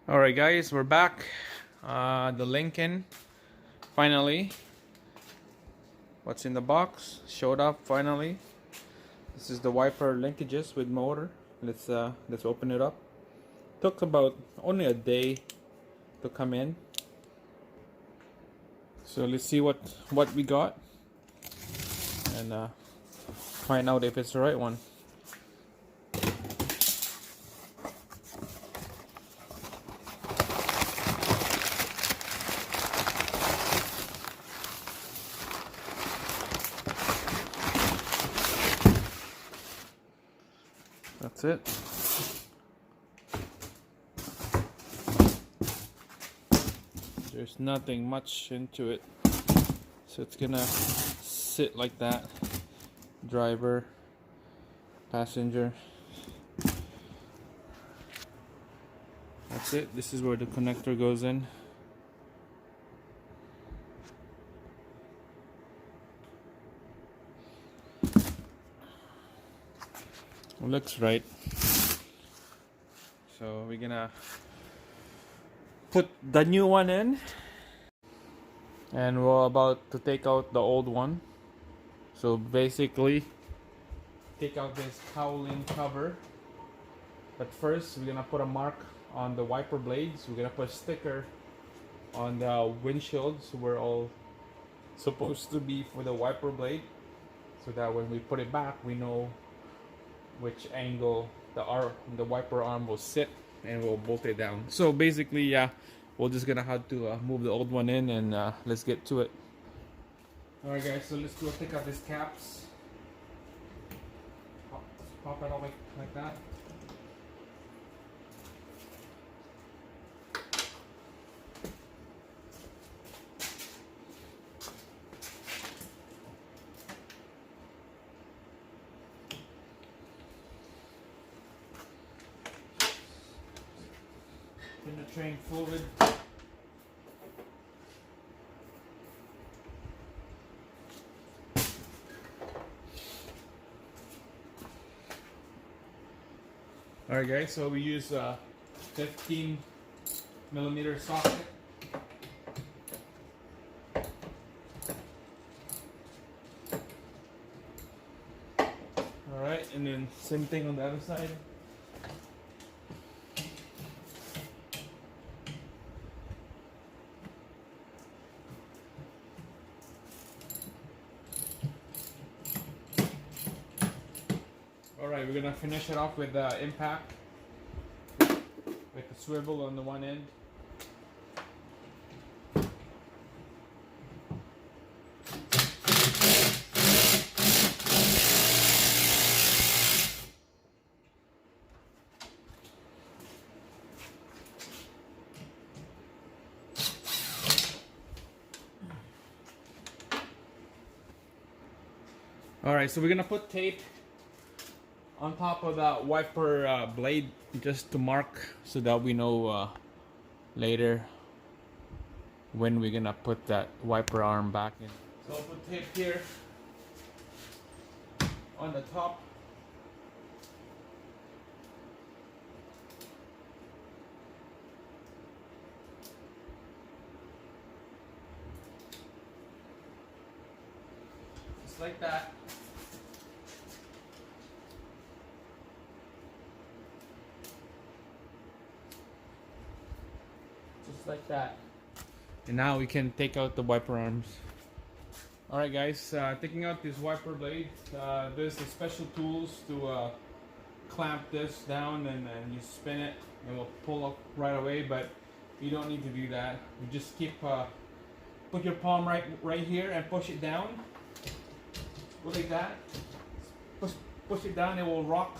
Alright guys, we're back. The Lincoln finally. What's in the box? Showed up finally. This is the wiper linkages with motor. Let's open it up. Took about only a day to come in. So let's see what we got and find out if it's the right one. That's it. There's nothing much into it, so it's gonna sit like that. Driver, passenger. That's it. This is where the connector goes in. Looks right. So we're gonna put the new one in, and we're about to take out the old one. So basically take out this cowling cover, but first we're gonna put a mark on the wiper blades. We're gonna put a sticker on the windshields where all supposed to be for the wiper blade, so that when we put it back we know which angle the wiper arm will sit, and we'll bolt it down. So basically, yeah, we're just gonna have to move the old one in, and let's get to it. Alright guys, so let's go take out these caps. Pop it out like that. Penetrating fluid. Alright guys, so we use a 15mm socket. Alright, and then same thing on the other side. Alright, we're gonna finish it off with the impact, with the swivel on the one end. Alright, so we're gonna put tape on top of that wiper blade just to mark, so that we know later when we're gonna put that wiper arm back in. So I'll put tape here on the top. Just like that. Just like that. And now we can take out the wiper arms. Alright guys, taking out this wiper blade, there's the special tools to clamp this down, and you spin it and it will pull up right away, but you don't need to do that. You just keep put your palm right here and push it down. Go like that. Push it down, it will rock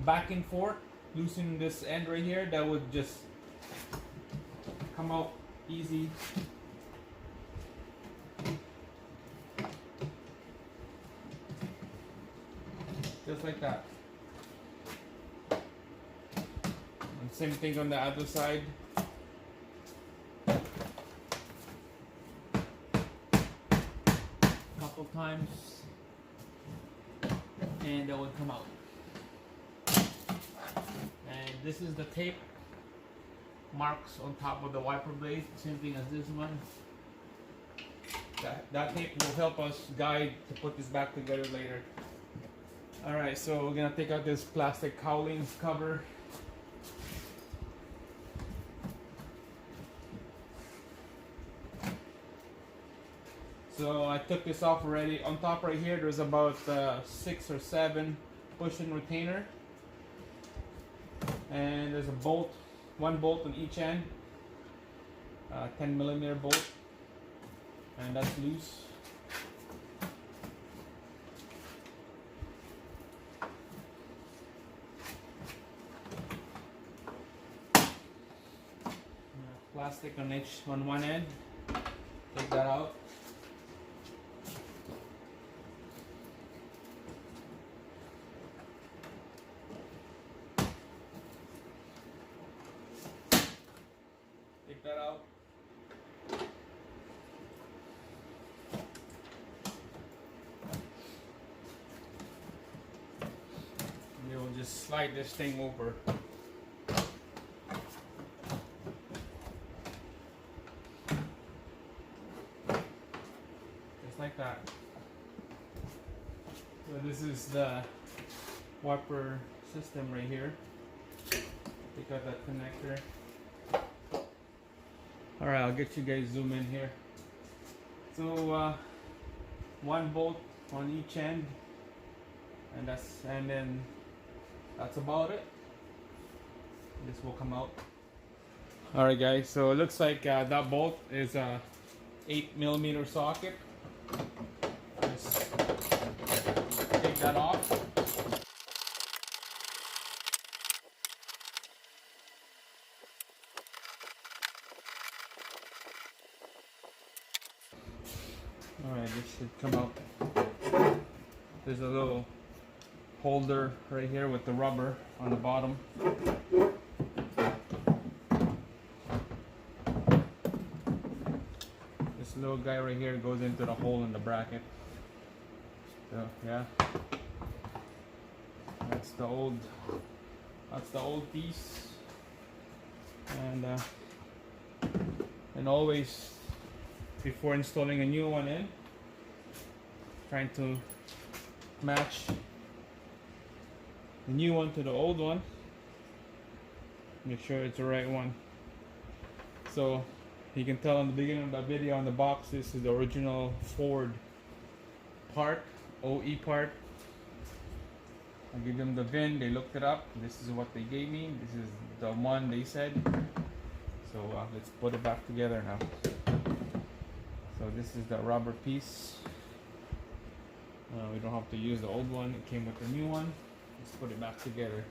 back and forth. Loosen this end right here, that would just come out easy. Just like that. And same thing on the other side. Couple times, and that would come out. And this is the tape marks on top of the wiper blade, same thing as this one. That tape will help us guide to put this back together later. Alright, so we're gonna take out this plastic cowling cover. So I took this off already. On top right here, there's about 6 or 7 push-in retainer. And there's a bolt, 1 bolt on each end, 10mm bolt, and that's loose. Plastic on one end. Take that out. Take that out. And we'll just slide this thing over. Just like that. So this is the wiper system right here. Take out that connector. Alright, I'll get you guys zoom in here. So 1 bolt on each end, and then that's about it. This will come out. Alright guys, so it looks like that bolt is a 8mm socket. Just take that off. Alright, this should come out. There's a little holder right here with the rubber on the bottom. This little guy right here goes into the hole in the bracket. So yeah, that's the old piece. And always, before installing a new one in, trying to match the new one to the old one, make sure it's the right one. So you can tell in the beginning of the video on the box, this is the original Ford part, OE part. I give them the VIN, they looked it up, this is what they gave me, this is the one they said. So let's put it back together now. So this is the rubber piece. We don't have to use the old one, it came with the new one. Let's put it back together.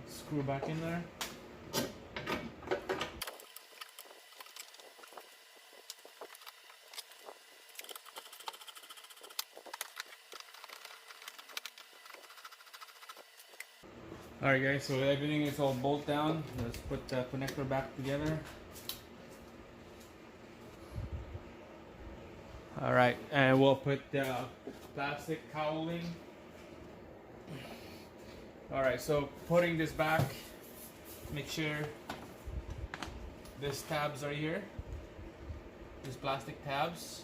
Screw back in there. Alright guys, so everything is all bolt down. Let's put the connector back together. Alright, and we'll put the plastic cowling. Alright, so putting this back, make sure these tabs are here. These plastic tabs,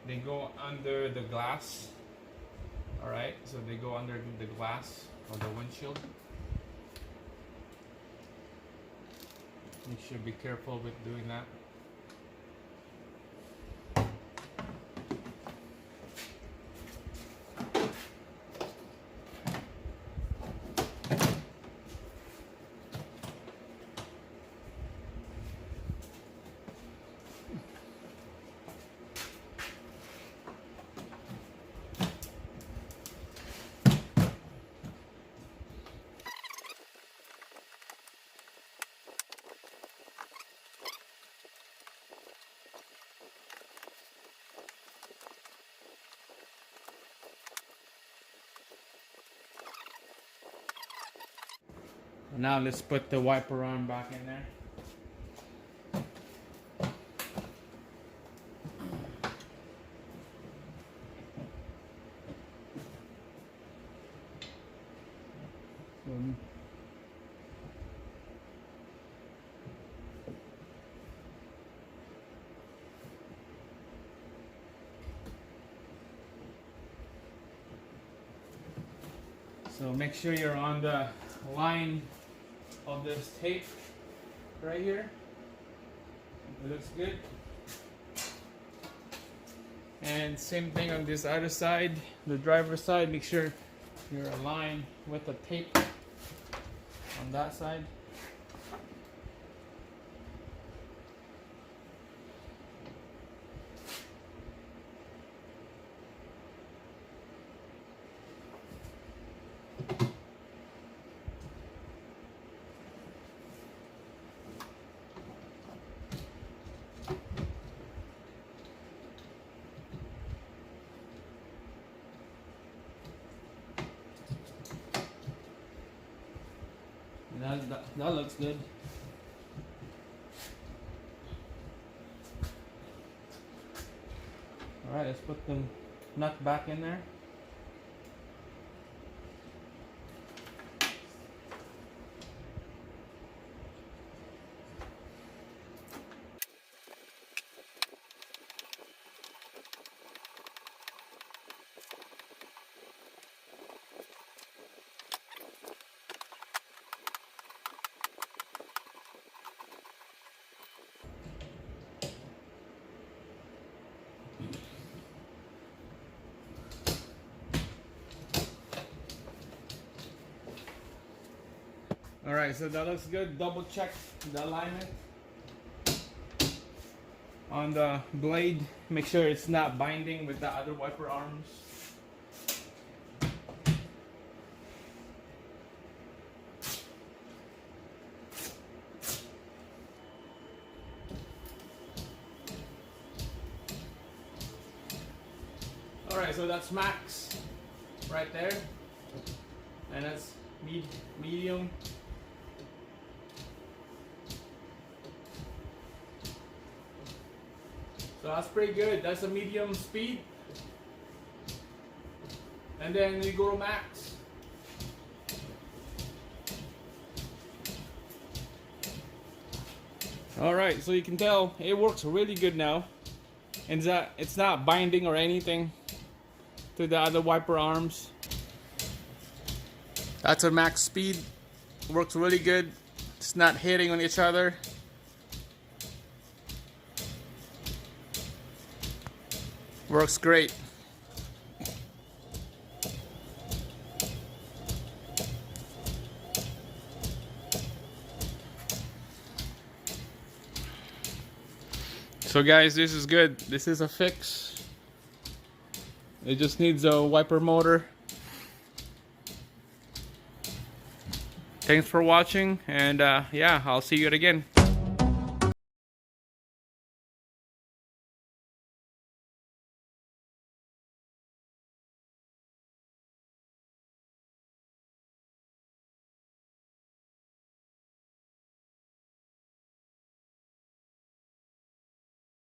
they go under the glass. Alright, so they go under the glass of the windshield. You should be careful with doing that. Now let's put the wiper arm back in there. So make sure you're on the line of this tape right here. It looks good. And same thing on this other side, the driver's side. Make sure you're aligned with the tape on that side. That looks good. Alright, let's put the nut back in there. Alright, so that looks good. Double check the alignment on the blade. Make sure it's not binding with the other wiper arms. Alright, so that's max right there. And that's medium. So that's pretty good. That's a medium speed. And then we go to max. Alright, so you can tell it works really good now. And it's not binding or anything to the other wiper arms. That's a max speed. Works really good. It's not hitting on each other. Works great. So guys, this is good. This is a fix. It just needs a wiper motor. Thanks for watching, and yeah, I'll see you again.